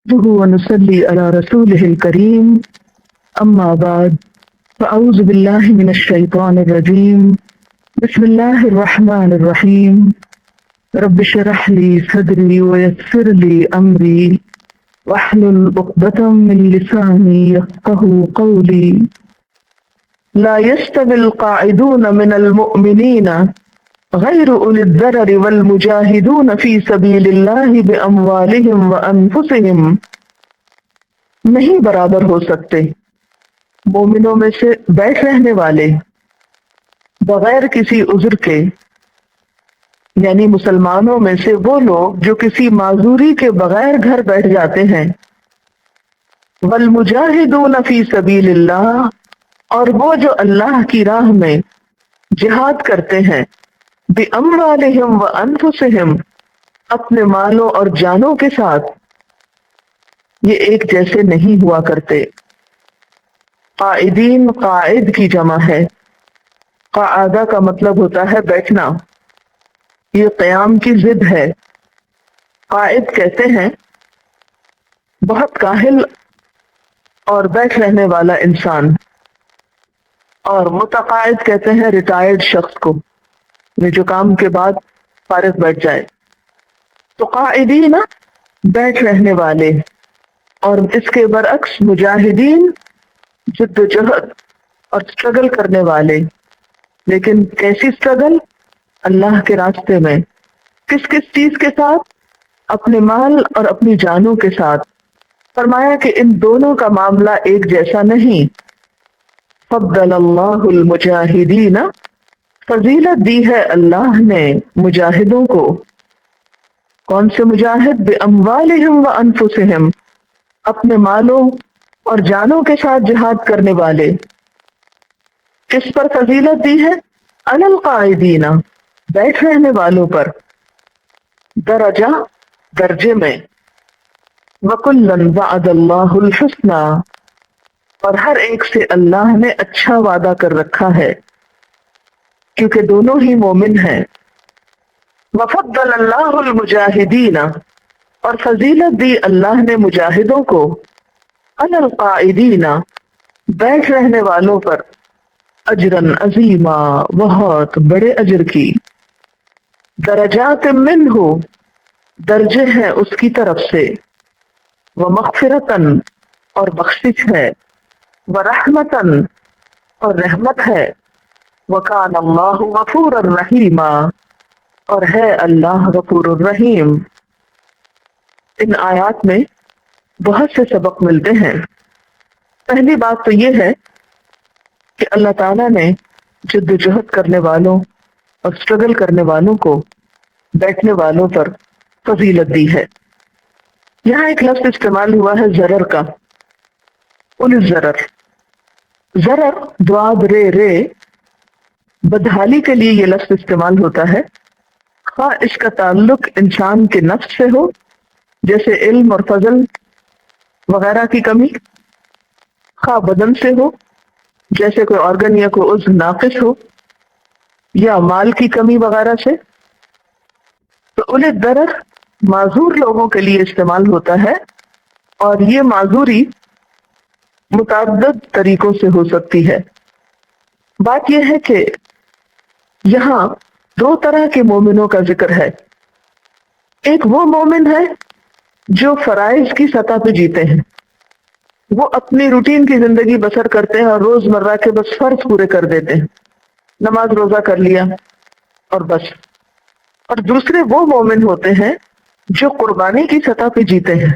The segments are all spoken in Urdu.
نحمده ونصلي على رسوله الكريم أما بعد فأعوذ بالله من الشيطان الرجيم بسم الله الرحمن الرحيم رب اشرح لي صدري ويسر لي أمري واحلل عقدة من لساني يفقهوا قولي لا يستوي القاعدون من المؤمنين غير أولي الضرر والمجاهدون في سبيل الله بأموالهم وأنفسهم نہیں برابر ہو سکتے مومنوں میں سے بیٹھ رہنے والے بغیر کسی عذر کے، یعنی مسلمانوں میں سے وہ لوگ جو کسی معذوری کے بغیر گھر بیٹھ جاتے ہیں، والمجاہدون فی سبیل اللہ، اور وہ جو اللہ کی راہ میں جہاد کرتے ہیں، بِأَمْوَالِهِمْ وَأَنفُسِهِمْ، اپنے مالوں اور جانوں کے ساتھ، یہ ایک جیسے نہیں ہوا کرتے۔ قائدین قائد کی جمع ہے، قعادہ کا مطلب ہوتا ہے بیٹھنا، یہ قیام کی ضد ہے۔ قائد کہتے ہیں بہت کاہل اور بیٹھ رہنے والا انسان، اور متقاعد کہتے ہیں ریٹائرڈ شخص کو، جو کام کے بعد فارغ بیٹھ جائے۔ تو قائدین بیٹھ رہنے والے، اور اس کے برعکس مجاہدین جد و جہد اور اسٹرگل کرنے والے۔ لیکن کیسی اسٹرگل؟ اللہ کے راستے میں۔ کس کس چیز کے ساتھ؟ اپنے مال اور اپنی جانوں کے ساتھ۔ فرمایا کہ ان دونوں کا معاملہ ایک جیسا نہیں۔ فضل اللہ المجاہدین، فضیلت دی ہے اللہ نے مجاہدوں کو۔ کون سے مجاہد؟ بِأَمْوَالِهِمْ وَأَنفُسِهِمْ، اپنے مالوں اور جانوں کے ساتھ جہاد کرنے والے۔ کس پر فضیلت دی ہے؟ علی القاعدین، بیٹھ رہنے والوں پر۔ درجہ، درجے میں۔ وَكُلًّا وَعَدَ اللَّهُ الْحُسْنَى، اور ہر ایک سے اللہ نے اچھا وعدہ کر رکھا ہے، کیونکہ دونوں ہی مومن ہیں۔ وَفَضَّلَ اللَّهُ الْمُجَاهِدِينَ، اور فضیلت دی اللہ نے مجاہدوں کو، علی القاعدین، بیٹھ رہنے والوں پر، اجراً عظیما، بہت بڑے اجر کی۔ درجات منہ، درجے ہیں اس کی طرف سے، ومغفرتاً، اور بخشش ہے، ورحمتاً، اور رحمت ہے، وکان اللہ غفورا رحیما، اور ہے اللہ غفور الرحیم۔ ان آیات میں بہت سے سبق ملتے ہیں۔ پہلی بات تو یہ ہے کہ اللہ تعالیٰ نے جد و جہد کرنے والوں اور اسٹرگل کرنے والوں کو، بیٹھنے والوں پر فضیلت دی ہے۔ یہاں ایک لفظ استعمال ہوا ہے ضرر کا، الضرر۔ ضرر دواب رے رے، بدحالی کے لیے یہ لفظ استعمال ہوتا ہے، خواہ اس کا تعلق انسان کے نفس سے ہو، جیسے علم اور فضل وغیرہ کی کمی، خواہ بدن سے ہو، جیسے کوئی آرگن یا کوئی عضو ناقص ہو، یا مال کی کمی وغیرہ سے۔ تو اولِ الضرر معذور لوگوں کے لیے استعمال ہوتا ہے، اور یہ معذوری متعدد طریقوں سے ہو سکتی ہے۔ بات یہ ہے کہ یہاں دو طرح کے مومنوں کا ذکر ہے۔ ایک وہ مومن ہے جو فرائض کی سطح پہ جیتے ہیں، وہ اپنی روٹین کی زندگی بسر کرتے ہیں اور روز مرہ کے بس فرض پورے کر دیتے ہیں، نماز روزہ کر لیا اور بس۔ اور دوسرے وہ مومن ہوتے ہیں جو قربانی کی سطح پہ جیتے ہیں،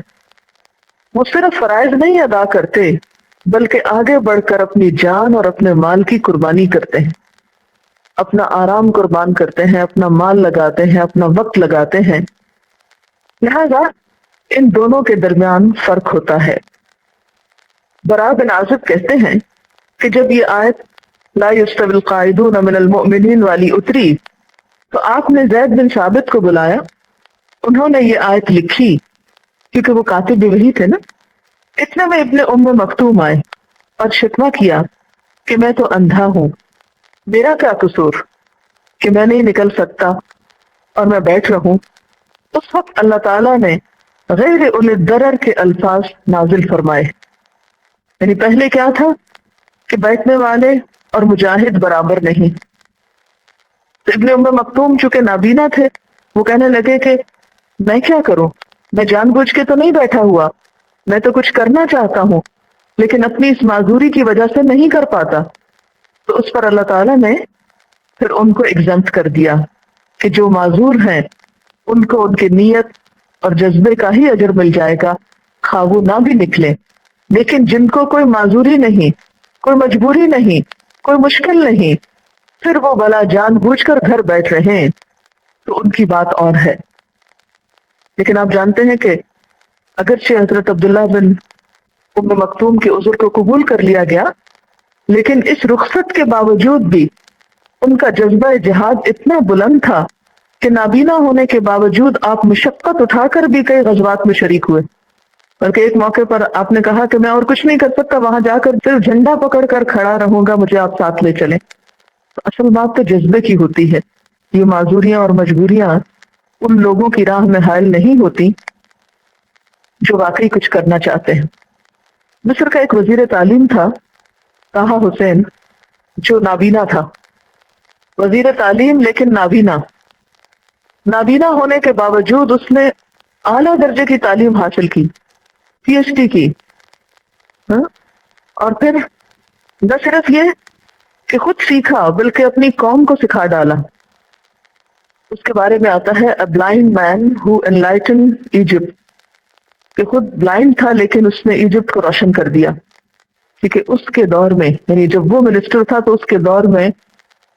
وہ صرف فرائض نہیں ادا کرتے بلکہ آگے بڑھ کر اپنی جان اور اپنے مال کی قربانی کرتے ہیں، اپنا آرام قربان کرتے ہیں، اپنا مال لگاتے ہیں، اپنا وقت لگاتے ہیں۔ لہذا ان دونوں کے درمیان فرق ہوتا ہے۔ براء بن عازب کہتے ہیں کہ جب یہ آیت لا یستوی القاعدون من المؤمنین والی اتری تو آپ نے زید بن ثابت کو بلایا، انہوں نے یہ آیت لکھی، کیونکہ وہ کاتب بھی وہی تھے نا۔ اتنے میں ابن ام مکتوم آئے اور شکوہ کیا کہ میں تو اندھا ہوں، میرا کیا قصور کہ میں نہیں نکل سکتا اور میں بیٹھ رہوں۔ اس وقت اللہ تعالیٰ نے غیر اول درر کے الفاظ نازل فرمائے. یعنی پہلے کیا تھا کہ بیٹھنے والے اور مجاہد برابر نہیں. تو ابن ام مکتوم چونکہ نابینا تھے، وہ کہنے لگے کہ میں کیا کروں، میں جان بوجھ کے تو نہیں بیٹھا ہوا، میں تو کچھ کرنا چاہتا ہوں لیکن اپنی اس معذوری کی وجہ سے نہیں کر پاتا. تو اس پر اللہ تعالیٰ نے پھر ان کو ایگزمپٹ کر دیا کہ جو معذور ہیں ان کو ان کی نیت اور جذبے کا ہی اجر مل جائے گا، خواہ وہ نہ بھی نکلے. لیکن جن کو کوئی معذوری نہیں، کوئی مجبوری نہیں، کوئی مشکل نہیں، پھر وہ بلا جان بوجھ کر گھر بیٹھ رہے ہیں، تو ان کی بات اور ہے. لیکن آپ جانتے ہیں کہ اگرچہ حضرت عبداللہ بن ام مکتوم کے عذر کو قبول کر لیا گیا، لیکن اس رخصت کے باوجود بھی ان کا جذبہ جہاد اتنا بلند تھا کہ نابینا ہونے کے باوجود آپ مشقت اٹھا کر بھی کئی غزوات میں شریک ہوئے. بلکہ ایک موقع پر آپ نے کہا کہ میں اور کچھ نہیں کر سکتا، وہاں جا کر صرف جھنڈا پکڑ کر کھڑا رہوں گا، مجھے آپ ساتھ لے چلیں. تو اصل بات تو جذبے کی ہوتی ہے. یہ معذوریاں اور مجبوریاں ان لوگوں کی راہ میں حائل نہیں ہوتی جو واقعی کچھ کرنا چاہتے ہیں. مصر کا ایک وزیر تعلیم تھا، طاہا حسین، جو نابینا تھا. وزیر تعلیم لیکن نابینا. نابینا ہونے کے باوجود اس نے اعلیٰ درجے کی تعلیم حاصل کی، پی ایچ ڈی کی. ہاں؟ اور پھر نہ صرف یہ کہ خود سیکھا بلکہ اپنی قوم کو سکھا ڈالا. اس کے بارے میں آتا ہے A blind man who enlightened Egypt، کہ خود بلائنڈ تھا لیکن اس نے ایجپٹ کو روشن کر دیا. کیونکہ اس کے دور میں، یعنی جب وہ منسٹر تھا تو اس کے دور میں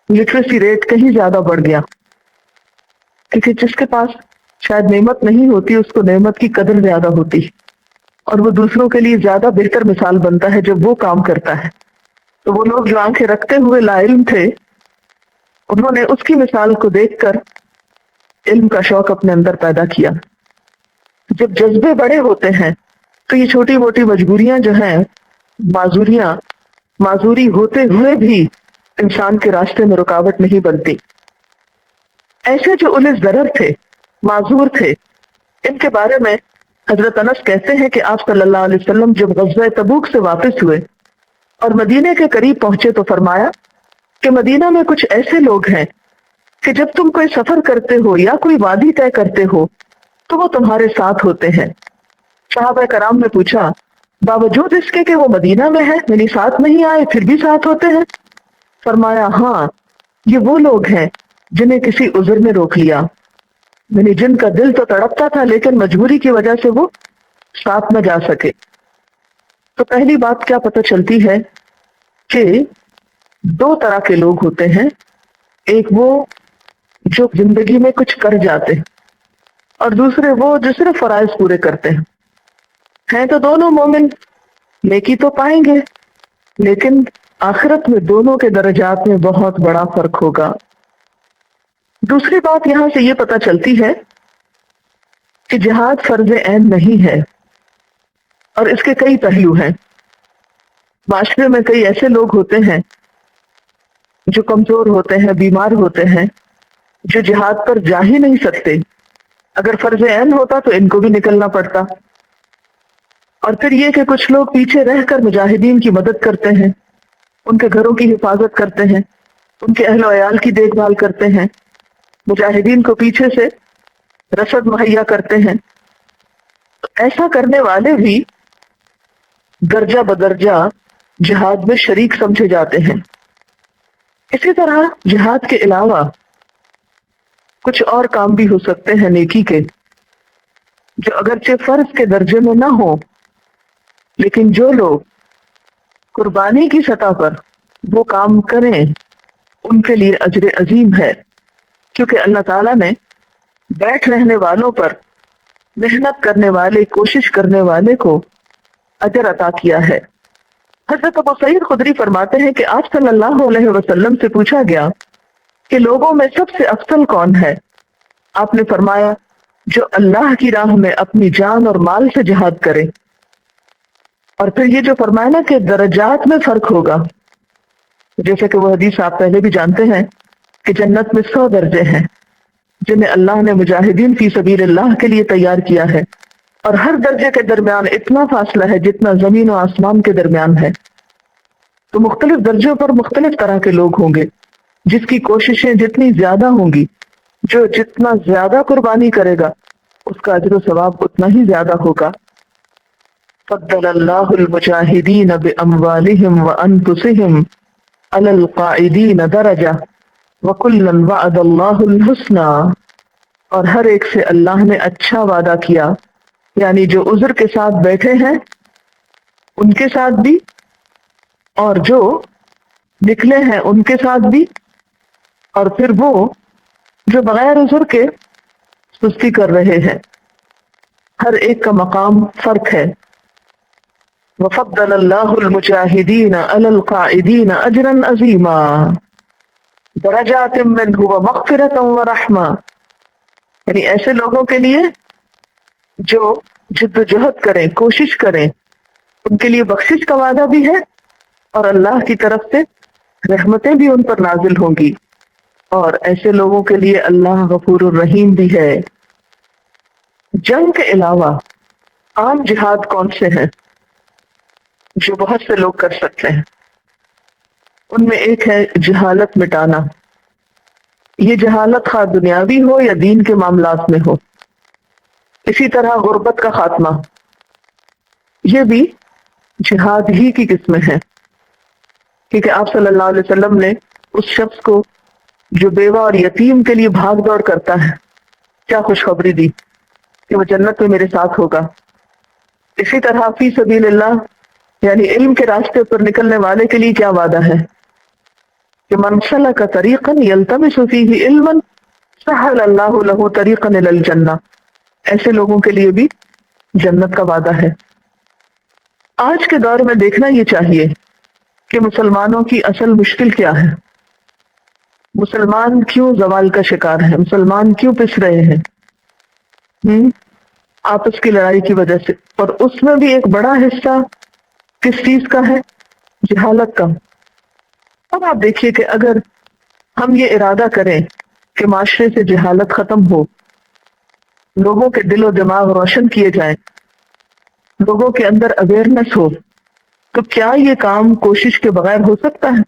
لٹریسی ریٹ کہیں زیادہ بڑھ گیا. کیونکہ جس کے پاس شاید نعمت نہیں ہوتی اس کو نعمت کی قدر زیادہ ہوتی، اور وہ دوسروں کے لیے زیادہ بہتر مثال بنتا ہے جب وہ کام کرتا ہے. تو وہ لوگ جو آنکھیں رکھتے ہوئے لا علم تھے، انہوں نے اس کی مثال کو دیکھ کر علم کا شوق اپنے اندر پیدا کیا. جب جذبے بڑے ہوتے ہیں تو یہ چھوٹی موٹی مجبوریاں جو ہیں، معذوری ہوتے ہوئے بھی انسان کے راستے میں رکاوٹ نہیں بنتی. ایسے جو اولے ضرر تھے، معذور تھے، ان کے بارے میں حضرت انس کہتے ہیں کہ آپ صلی اللہ علیہ وسلم جب غزوہ تبوک سے واپس ہوئے اور مدینے کے قریب پہنچے تو فرمایا کہ مدینہ میں کچھ ایسے لوگ ہیں کہ جب تم کوئی سفر کرتے ہو یا کوئی وادی طے کرتے ہو تو وہ تمہارے ساتھ ہوتے ہیں. صحابہ کرام نے پوچھا باوجود اس کے کہ وہ مدینہ میں ہے، یعنی ساتھ نہیں آئے پھر بھی ساتھ ہوتے ہیں؟ فرمایا ہاں، یہ وہ لوگ ہیں جنہیں کسی عذر نے روک لیا، یعنی جن کا دل تو تڑپتا تھا لیکن مجبوری کی وجہ سے وہ ساتھ نہ جا سکے. تو پہلی بات کیا پتہ چلتی ہے کہ دو طرح کے لوگ ہوتے ہیں. ایک وہ جو زندگی میں کچھ کر جاتے ہیں، اور دوسرے وہ جو صرف فرائض پورے کرتے ہیں تو دونوں مومن، نیکی تو پائیں گے لیکن آخرت میں دونوں کے درجات میں بہت بڑا فرق ہوگا. دوسری بات یہاں سے یہ پتہ چلتی ہے کہ جہاد فرض عین نہیں ہے، اور اس کے کئی پہلو ہیں. معاشرے میں کئی ایسے لوگ ہوتے ہیں جو کمزور ہوتے ہیں، بیمار ہوتے ہیں، جو جہاد پر جا ہی نہیں سکتے. اگر فرض عین ہوتا تو ان کو بھی نکلنا پڑتا. اور پھر یہ کہ کچھ لوگ پیچھے رہ کر مجاہدین کی مدد کرتے ہیں، ان کے گھروں کی حفاظت کرتے ہیں، ان کے اہل و عیال کی دیکھ بھال کرتے ہیں، مجاہدین کو پیچھے سے رسد مہیا کرتے ہیں. تو ایسا کرنے والے بھی درجہ بدرجہ جہاد میں شریک سمجھے جاتے ہیں. اسی طرح جہاد کے علاوہ کچھ اور کام بھی ہو سکتے ہیں نیکی کے، جو اگرچہ فرض کے درجے میں نہ ہو، لیکن جو لوگ قربانی کی سطح پر وہ کام کریں ان کے لیے اجر عظیم ہے. کیونکہ اللہ تعالیٰ نے بیٹھ رہنے والوں پر محنت کرنے والے، کوشش کرنے والے کو اجر عطا کیا ہے. حضرت ابو سعید خدری فرماتے ہیں کہ آپ صلی اللہ علیہ وسلم سے پوچھا گیا کہ لوگوں میں سب سے افضل کون ہے؟ آپ نے فرمایا جو اللہ کی راہ میں اپنی جان اور مال سے جہاد کرے. اور پھر یہ جو فرمایا نا کہ درجات میں فرق ہوگا، جیسے کہ وہ حدیث آپ پہلے بھی جانتے ہیں کہ جنت میں 100 درجے ہیں جنہیں اللہ نے مجاہدین فی سبیل اللہ کے لیے تیار کیا ہے، اور ہر درجے کے درمیان اتنا فاصلہ ہے جتنا زمین و آسمان کے درمیان ہے. تو مختلف درجوں پر مختلف طرح کے لوگ ہوں گے. جس کی کوششیں جتنی زیادہ ہوں گی، جو جتنا زیادہ قربانی کرے گا، اس کا اجر و ثواب اتنا ہی زیادہ ہوگا. فضل اللہ المجاہدین باموالہم وانفسہم علی القاعدین درجہ وکلا وعد اللہ الحسنی. اور ہر ایک سے اللہ نے اچھا وعدہ کیا، یعنی جو عذر کے ساتھ بیٹھے ہیں ان کے ساتھ بھی، اور جو نکلے ہیں ان کے ساتھ بھی، اور پھر وہ جو بغیر عذر کے سستی کر رہے ہیں. ہر ایک کا مقام فرق ہے. وفضل اللہ المجاہدین علی القاعدین اجرا عظیما درجات منہ ومغفرۃ ورحمہ. یعنی ایسے لوگوں کے لیے جو جد و جہد کریں، کوشش کریں، ان کے لیے بخشش کا وعدہ بھی ہے، اور اللہ کی طرف سے رحمتیں بھی ان پر نازل ہوں گی. اور ایسے لوگوں کے لیے اللہ غفور الرحیم بھی ہے. جنگ کے علاوہ عام جہاد کون سے ہیں جو بہت سے لوگ کر سکتے ہیں؟ ان میں ایک ہے جہالت مٹانا. یہ جہالت خواہ دنیاوی ہو یا دین کے معاملات میں ہو. اسی طرح غربت کا خاتمہ، یہ بھی جہاد ہی کی قسمیں ہیں. کیونکہ آپ صلی اللہ علیہ وسلم نے اس شخص کو جو بیوہ اور یتیم کے لیے بھاگ دوڑ کرتا ہے کیا خوشخبری دی کہ وہ جنت میں میرے ساتھ ہوگا. اسی طرح فی سبیل اللہ یعنی علم کے راستے پر نکلنے والے کے لیے کیا وعدہ ہے کہ من سلک طریقا یلتمس فیہ علما سہل اللہ لہ طریقا الی الجنہ. ایسے لوگوں کے لیے بھی جنت کا وعدہ ہے. آج کے دور میں دیکھنا یہ چاہیے کہ مسلمانوں کی اصل مشکل کیا ہے. مسلمان کیوں زوال کا شکار ہے؟ مسلمان کیوں پس رہے ہیں؟ آپس کی لڑائی کی وجہ سے. اور اس میں بھی ایک بڑا حصہ کس چیز کا ہے؟ جہالت کا. اب آپ دیکھیے کہ اگر ہم یہ ارادہ کریں کہ معاشرے سے جہالت ختم ہو، لوگوں کے دل و دماغ روشن کیے جائیں، لوگوں کے اندر اویئرنیس ہو، تو کیا یہ کام کوشش کے بغیر ہو سکتا ہے؟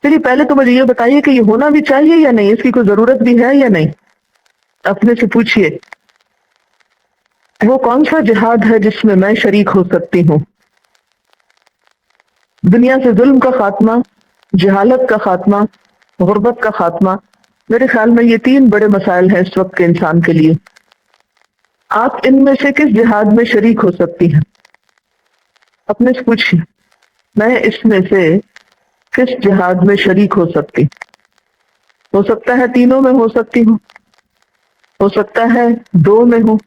چلیے پہلے تو مجھے یہ بتائیے کہ یہ ہونا بھی چاہیے یا نہیں، اس کی کوئی ضرورت بھی ہے یا نہیں. اپنے سے پوچھئے وہ کون سا جہاد ہے جس میں میں شریک ہو سکتی ہوں؟ دنیا سے ظلم کا خاتمہ، جہالت کا خاتمہ، غربت کا خاتمہ. میرے خیال میں یہ 3 بڑے مسائل ہیں اس وقت کے انسان کے لیے. آپ ان میں سے کس جہاد میں شریک ہو سکتی ہیں؟ اپنے سے پوچھیں میں اس میں سے کس جہاد میں شریک ہو سکتی؟ ہو سکتا ہے 3 میں ہو سکتی ہوں، ہو سکتا ہے 2 میں ہوں،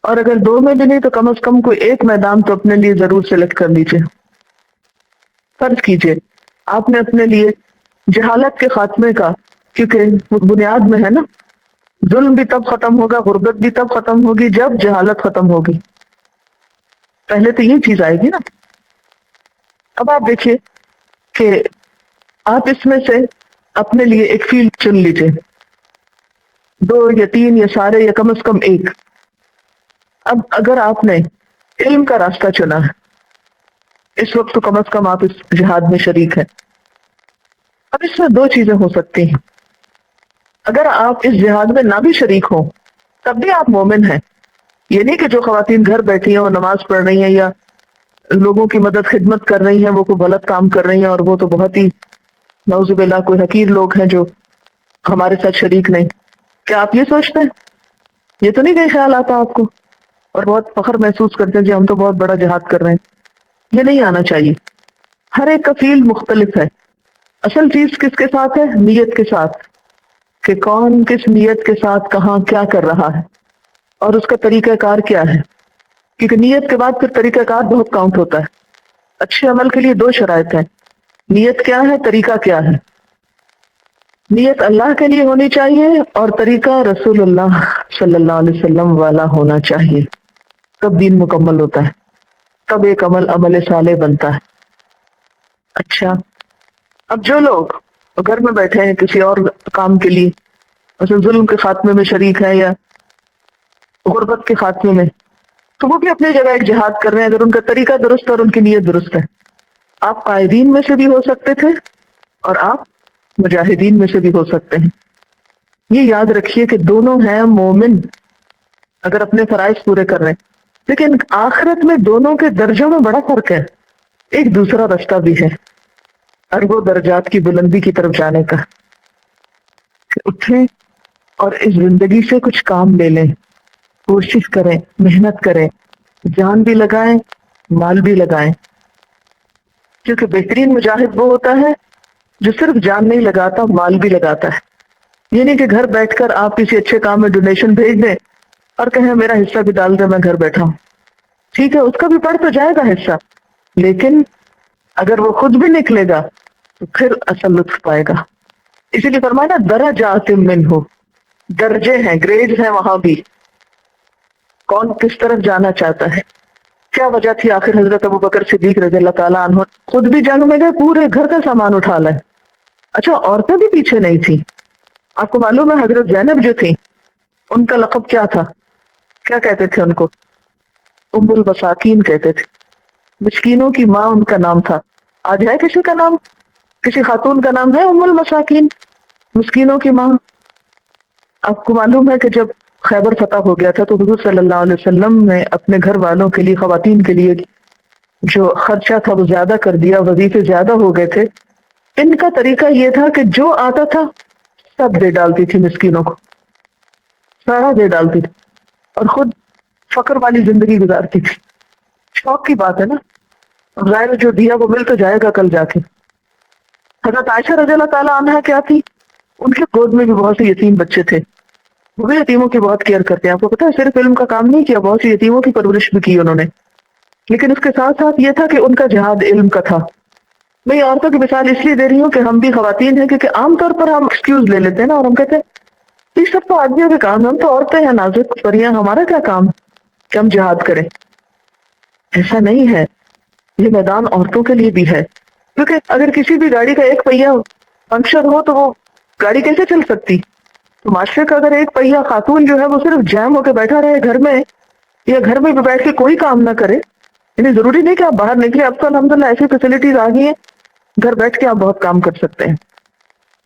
اور اگر 2 میں بھی نہیں تو کم از کم کوئی ایک میدان تو اپنے لیے ضرور سلیکٹ کر لیجیے. فرض کیجئے آپ نے اپنے لیے جہالت کے خاتمے کا، کیونکہ بنیاد میں ہے نا، ظلم بھی تب ختم ہوگا، غربت بھی تب ختم ہوگی جب جہالت ختم ہوگی. پہلے تو یہ چیز آئے گی نا. اب آپ دیکھیے کہ آپ اس میں سے اپنے لیے ایک فیلڈ چن لیجئے، 2 یا 3 یا سارے یا کم از کم ایک. اب اگر آپ نے علم کا راستہ چنا ہے اس وقت تو کم از کم آپ اس جہاد میں شریک ہیں. اب اس میں 2 چیزیں ہو سکتی ہیں. اگر آپ اس جہاد میں نہ بھی شریک ہوں تب بھی آپ مومن ہیں. یہ نہیں کہ جو خواتین گھر بیٹھی ہیں وہ نماز پڑھ رہی ہیں یا لوگوں کی مدد خدمت کر رہی ہیں وہ کوئی غلط کام کر رہی ہیں، اور وہ تو بہت ہی نعوذ باللہ کوئی حقیر لوگ ہیں جو ہمارے ساتھ شریک نہیں. کیا آپ یہ سوچتے ہیں؟ یہ تو نہیں کہ خیال آتا آپ کو اور بہت فخر محسوس کرتے ہیں جی ہم تو بہت بڑا جہاد کر رہے ہیں؟ یہ نہیں آنا چاہیے. ہر ایک کا فیلڈ مختلف ہے. اصل چیز کس کے ساتھ ہے؟ نیت کے ساتھ، کہ کون کس نیت کے ساتھ کہاں کیا کر رہا ہے اور اس کا طریقہ کار کیا ہے. کیونکہ نیت کے بعد پھر طریقہ کار بہت کاؤنٹ ہوتا ہے. اچھے عمل کے لیے 2 شرائط ہیں، نیت کیا ہے، طریقہ کیا ہے. نیت اللہ کے لیے ہونی چاہیے اور طریقہ رسول اللہ صلی اللہ علیہ وسلم والا ہونا چاہیے. تب دین مکمل ہوتا ہے، تب ایک عمل صالح بنتا ہے. اچھا اب جو لوگ گھر میں بیٹھے ہیں کسی اور کام کے لیے، مثلا ظلم کے خاتمے میں شریک ہے یا غربت کے خاتمے میں، تو وہ بھی اپنی جگہ ایک جہاد کر رہے ہیں، اگر ان کا طریقہ درست ہے اور ان کی نیت درست ہے۔ آپ قائدین میں سے بھی ہو سکتے تھے اور آپ مجاہدین میں سے بھی ہو سکتے ہیں۔ یہ یاد رکھیے کہ دونوں ہیں مومن اگر اپنے فرائض پورے کر رہے ہیں، لیکن آخرت میں دونوں کے درجوں میں بڑا فرق ہے۔ ایک دوسرا رستہ بھی ہے اربوں درجات کی بلندی کی طرف جانے کا، کہ اٹھیں اور اس زندگی سے کچھ کام لے لیں، کوشش کریں، محنت کریں، جان بھی لگائیں، مال بھی لگائیں، کیونکہ بہترین مجاہد وہ ہوتا ہے جو صرف جان نہیں لگاتا، مال بھی لگاتا ہے۔ یہ نہیں کہ گھر بیٹھ کر آپ کسی اچھے کام میں ڈونیشن بھیج دیں اور کہیں میرا حصہ بھی ڈال دیں، میں گھر بیٹھا ہوں۔ ٹھیک ہے، اس کا بھی پڑ تو جائے گا حصہ، لیکن اگر وہ خود بھی نکلے گا تو پھر اصل لطف پائے گا۔ اسی لیے فرمایا نا درجات من ہو، درجے ہیں، گریڈ ہیں وہاں بھی، کون کس طرف جانا چاہتا ہے۔ کیا وجہ تھی آخر حضرت ابو بکر صدیق رضی اللہ تعالیٰ عنہ خود بھی جنگ میں گئے، پورے گھر کا سامان اٹھا لائے۔ اچھا، عورتیں بھی پیچھے نہیں تھیں۔ آپ کو معلوم ہے حضرت زینب جو تھی ان کا لقب کیا تھا؟ کیا کہتے تھے ان کو؟ ام المساکین کہتے تھے، مسکینوں کی ماں ان کا نام تھا۔ آج ہے کسی کا نام، کسی خاتون کا نام ہے ام المساکین، مسکینوں کی ماں؟ آپ کو معلوم ہے کہ جب خیبر فتح ہو گیا تھا تو حضور صلی اللہ علیہ وسلم نے اپنے گھر والوں کے لیے، خواتین کے لیے جو خرچہ تھا وہ زیادہ کر دیا، وظیفے زیادہ ہو گئے تھے۔ ان کا طریقہ یہ تھا کہ جو آتا تھا سب دے ڈالتی تھی، مسکینوں کو سارا دے ڈالتی تھی، اور خود فقر والی زندگی گزارتی تھی۔ شوق کی بات ہے نا، ظاہر ہے جو دیا وہ مل تو جائے گا کل جا کے۔ حضرت عائشہ رضی اللہ تعالیٰ عنہا کیا تھی؟ ان کے گود میں بھی بہت سے یتیم بچے تھے، وہ بھی یتیموں کی بہت کیئر کرتے ہیں۔ آپ کو پتا ہے صرف علم کا کام نہیں کیا، بہت سی یتیموں کی پرورش بھی کی انہوں نے، لیکن اس کے ساتھ ساتھ یہ تھا کہ ان کا جہاد علم کا تھا۔ میں عورتوں کی مثال اس لیے دے رہی ہوں کہ ہم بھی خواتین ہیں، کیونکہ عام طور پر ہم ایکسکیوز لے لیتے ہیں نا، اور ہم کہتے ہیں یہ سب تو آدمیوں کے کام ہے، ہم تو عورتیں ہیں نازک پریاں، ہمارا کیا کام کہ ہم جہاد کریں۔ ایسا نہیں ہے، یہ میدان عورتوں کے لیے بھی ہے، کیونکہ اگر کسی بھی گاڑی کا ایک پہیہ پنکچر ہو تو وہ گاڑی کیسے چل سکتی؟ تو معاشرے کا اگر ایک پہیہ خاتون جو ہے وہ صرف جام ہو کے بیٹھا رہے گھر میں، یا گھر میں بھی بیٹھ کے کوئی کام نہ کرے، یعنی ضروری نہیں کہ آپ باہر نکلے، اب تو الحمدللہ ایسی فیسلٹیز آ گئی ہیں، گھر بیٹھ کے آپ بہت کام کر سکتے ہیں،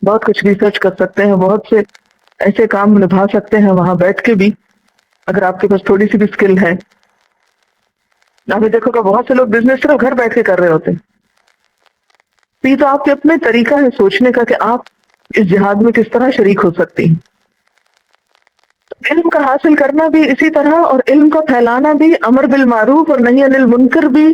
بہت کچھ ریسرچ کر سکتے ہیں، بہت سے ایسے کام نبھا سکتے ہیں وہاں بیٹھ کے بھی، اگر آپ کے پاس تھوڑی سی بھی اسکل ہے۔ آپ نے دیکھو کہ بہت سے لوگ بزنس صرف گھر بیٹھ کے کر رہے ہوتے ہیں۔ تو یہ تو آپ کے اپنے طریقہ ہے سوچنے کا کہ آپ اس جہاد میں کس طرح شریک ہو سکتی ہیں۔ علم کا حاصل کرنا بھی اسی طرح، اور علم کا پھیلانا بھی، امر بالمعروف اور نہی عن المنکر بھی،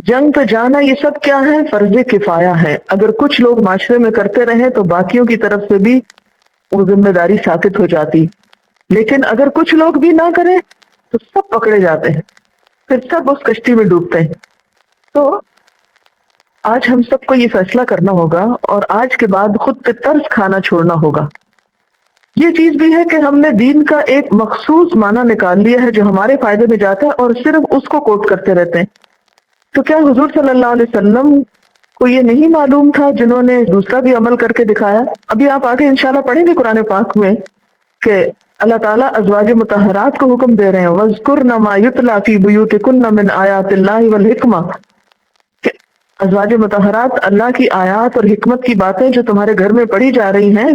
جنگ پہ جانا، یہ سب کیا ہے؟ فرض کفایہ ہے۔ اگر کچھ لوگ معاشرے میں کرتے رہیں تو باقیوں کی طرف سے بھی وہ ذمہ داری ثابت ہو جاتی، لیکن اگر کچھ لوگ بھی نہ کریں تو سب پکڑے جاتے ہیں، پھر سب اس کشتی میں ڈوبتے ہیں۔ تو آج ہم سب کو یہ فیصلہ کرنا ہوگا اور آج کے بعد خود پہ طرز کھانا چھوڑنا ہوگا۔ یہ چیز بھی ہے کہ ہم نے دین کا ایک مخصوص معنی نکال لیا ہے جو ہمارے فائدے میں جاتا ہے، اور صرف اس کو کوٹ کرتے رہتے ہیں۔ تو کیا حضور صلی اللہ علیہ وسلم کو یہ نہیں معلوم تھا جنہوں نے دوسرا بھی عمل کر کے دکھایا؟ ابھی آپ آگے انشاءاللہ پڑھیں گے قرآن پاک میں کہ اللہ تعالیٰ ازواج مطہرات کو حکم دے رہے ہیں، وَاذْكُرْنَ مَا يُتْلَى فِي بُيُوتِكُنَّ مِنْ آيَاتِ اللَّهِ وَالْحِكْمَةِ، کہ ازواج مطہرات اللہ کی آیات اور حکمت کی باتیں جو تمہارے گھر میں پڑھی جا رہی ہیں،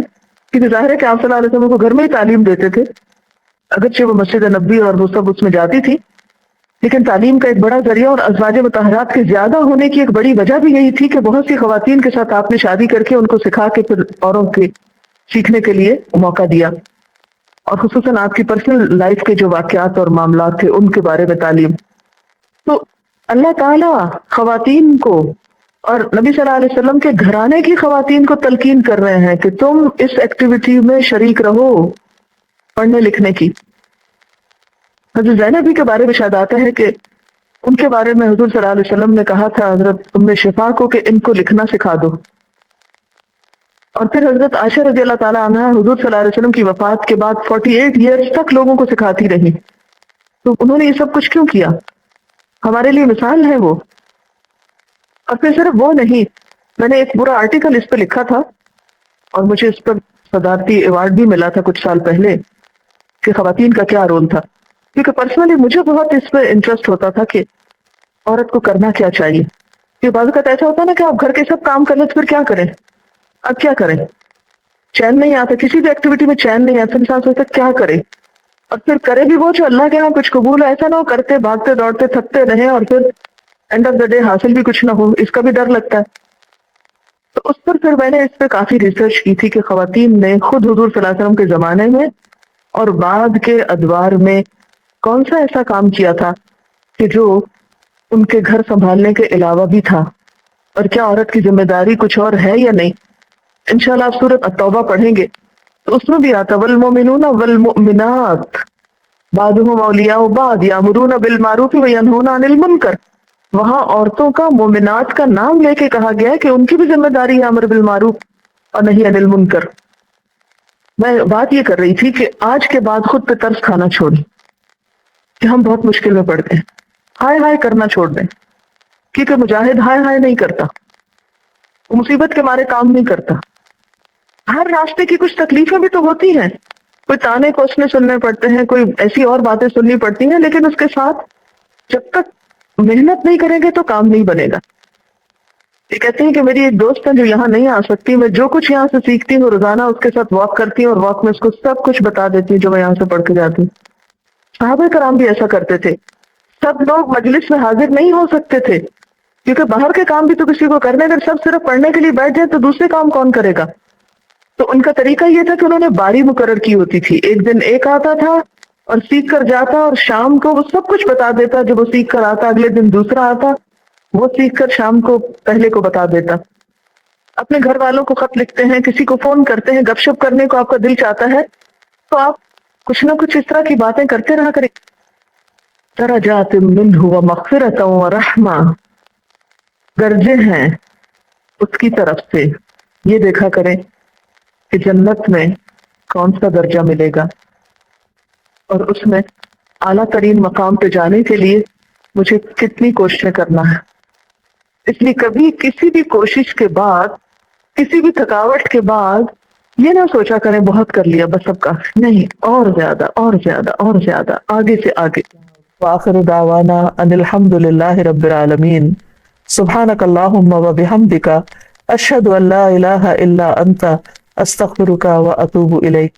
کیونکہ ظاہر ہے کہ آپ صلی اللہ علیہ وسلم کو گھر میں ہی تعلیم دیتے تھے، اگرچہ وہ مسجد نبوی اور وہ سب اس میں جاتی تھی، لیکن تعلیم کا ایک بڑا ذریعہ اور ازواج مطہرات کے زیادہ ہونے کی ایک بڑی وجہ بھی یہی تھی کہ بہت سی خواتین کے ساتھ آپ نے شادی کر کے ان کو سکھا کے پھر اوروں کے سیکھنے کے لیے موقع دیا، اور خصوصاً آپ کی پرسنل لائف کے جو واقعات اور معاملات تھے ان کے بارے میں تعلیم۔ تو اللہ تعالیٰ خواتین کو اور نبی صلی اللہ علیہ وسلم کے گھرانے کی خواتین کو تلقین کر رہے ہیں کہ تم اس ایکٹیویٹی میں شریک رہو، پڑھنے لکھنے کی۔ حضرت زینب بھی کے بارے میں شاید آتا ہے کہ ان کے بارے میں حضور صلی اللہ علیہ وسلم نے کہا تھا حضرت ام شفا کو کہ ان کو لکھنا سکھا دو، اور پھر حضرت عائشہ رضی اللہ تعالیٰ عنہ حضور صلی اللہ علیہ وسلم کی وفات کے بعد 48 ایئرز تک لوگوں کو سکھاتی رہی۔ تو انہوں نے یہ سب کچھ کیوں کیا؟ ہمارے لیے مثال ہے وہ۔ اور پھر صرف وہ نہیں، میں نے ایک برا آرٹیکل اس پہ لکھا تھا اور مجھے اس پر صدارتی ایوارڈ بھی ملا تھا کچھ سال پہلے، کہ خواتین کا کیا رول تھا۔ کیونکہ پرسنلی مجھے بہت اس پہ انٹرسٹ ہوتا تھا کہ عورت کو کرنا کیا چاہیے. کہ بعض اوقات ایسا ہوتا ہے نا کہ آپ گھر کے سب کام کر لیں تو پھر کیا کریں؟ اب کیا کریں؟ چین نہیں آتا، کسی بھی ایکٹیویٹی میں چین نہیں آتا، انسان سوچتا کیا کرے، اور پھر کرے بھی وہ جو اللہ کے یہاں کچھ قبول ہے. ایسا نہ ہو کرتے بھاگتے دوڑتے تھکتے رہیں اور پھر اینڈ آف دا ڈے حاصل بھی کچھ نہ ہو، اس کا بھی ڈر لگتا ہے. تو اس پر پھر میں نے اس پہ کافی ریسرچ کی تھی کہ خواتین نے خود حضور صلی اللہ علیہ وسلم کے زمانے میں اور بعد کے ادوار میں کون سا ایسا کام کیا تھا کہ جو ان کے گھر سنبھالنے کے علاوہ بھی تھا، اور کیا عورت کی ذمہ داری کچھ اور ہے یا نہیں. انشاءاللہ آپ سورۃ التوبہ پڑھیں گے تو اس میں بھی آتا والمؤمنون والمؤمنات بعضهم اولیاء بعض یامرون بالمعروف وینہون عن المنکر. وہاں عورتوں کا مومنات کا نام لے کے کہا گیا ہے کہ ان کی بھی ذمہ داری ہے امر بالمعروف اور نہیں عن المنکر. میں بات یہ کر رہی تھی کہ آج کے بعد خود پہ ترس کھانا چھوڑیں کہ ہم بہت مشکل میں پڑ گئے. ہائے ہائے کرنا چھوڑ دیں، کیونکہ مجاہد ہائے ہائے نہیں کرتا، وہ مصیبت کے مارے کام نہیں کرتا. ہر راستے کی کچھ تکلیفیں بھی تو ہوتی ہیں، کوئی تانے کوسنے سننے پڑتے ہیں، کوئی ایسی اور باتیں سننی پڑتی ہیں، لیکن اس کے ساتھ جب تک محنت نہیں کریں گے تو کام نہیں بنے گا. یہ کہتے ہیں کہ میری ایک دوست ہے جو یہاں نہیں آ سکتی، میں جو کچھ یہاں سے سیکھتی ہوں روزانہ اس کے ساتھ واک کرتی ہوں اور واک میں اس کو سب کچھ بتا دیتی ہوں جو میں یہاں سے پڑھ کے جاتی ہوں. صحابہ کرام بھی ایسا کرتے تھے. سب لوگ مجلس میں حاضر نہیں ہو سکتے تھے کیونکہ باہر کے کام بھی تو کسی کو کرنے، اگر سب صرف پڑھنے کے لیے بیٹھ جائے تو دوسرے کام کون کرے گا. تو ان کا طریقہ یہ تھا کہ انہوں نے باری مقرر کی ہوتی تھی، ایک دن ایک آتا تھا اور سیکھ کر جاتا، اور شام کو وہ سب کچھ بتا دیتا. جب وہ سیکھ کر آتا اگلے دن دوسرا آتا، وہ سیکھ کر شام کو پہلے کو بتا دیتا. اپنے گھر والوں کو خط لکھتے ہیں، کسی کو فون کرتے ہیں، گپ شپ کرنے کو آپ کا دل چاہتا ہے تو آپ کچھ نہ کچھ اس طرح کی باتیں کرتے رہا کریں. درجات منہ ومغفرۃ ورحمہ، درجے ہیں اس کی طرف سے. یہ دیکھا کریں کہ جنت میں کون سا درجہ ملے گا، اور اس میں اعلیٰ ترین مقام پہ جانے کے لیے مجھے کتنی کوششیں کرنا ہے. اس لیے کبھی کسی بھی کوشش کے بعد، کسی بھی تھکاوٹ کے بعد یہ نہ سوچا کریں بہت کر لیا بس اب کافی نہیں، اور زیادہ اور زیادہ اور زیادہ، آگے سے آگے. وآخر دعوانا ان الحمد للہ رب العالمین. سبحانک اللہم وبحمدک اشہد ان لا الہ الا انت استغفرک واتوب الیک.